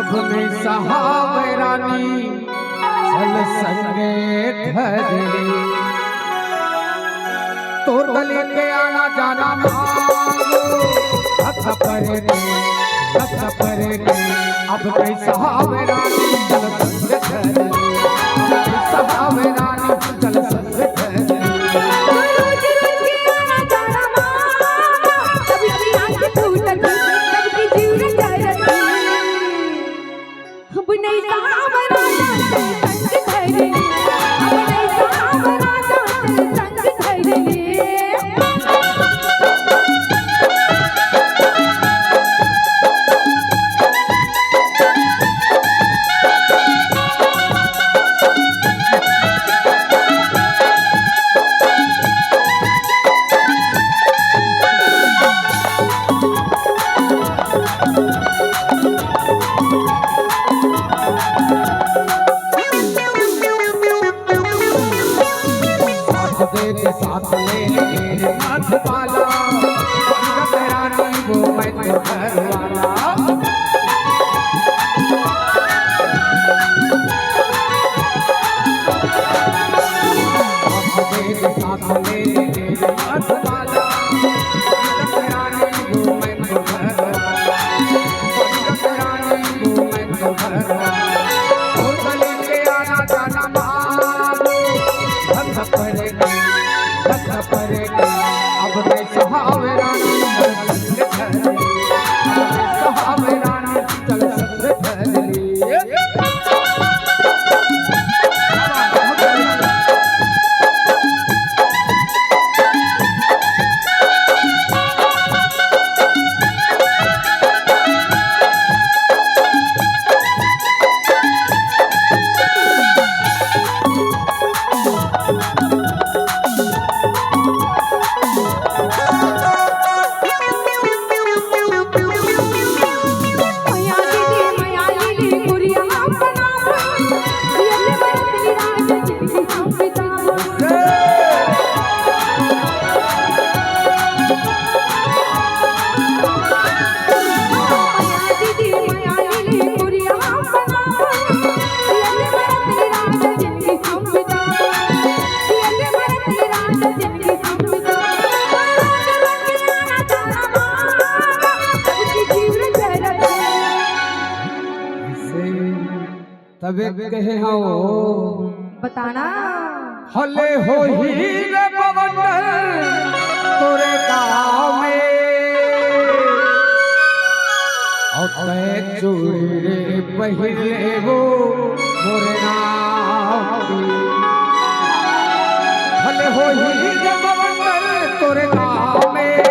अब नहीं सहावे रानी चल संगे धरे तोर गली के आना जाना मांगो परे अब नहीं सहावे रानी चल संगे धरे सहावे रानी चल संगे धरे साथ ले हाथ पाला रानी वो मैं तो घर वाला साथ ले हाथ पाला रानी वो मैं तो घर वाला रानी वो मैं तो घर वाला और गली के आना जाना मारो अब नहीं सहावे रानी चल संगे धरे सहावे रानी चल संगे धरे तबे कहे हो बताना हले हो हीरे बवंडर तोरे गाँव में और तय चूड़े पहले वो मोरे नाम हले हो हीरे बवंडर तोरे गाँव में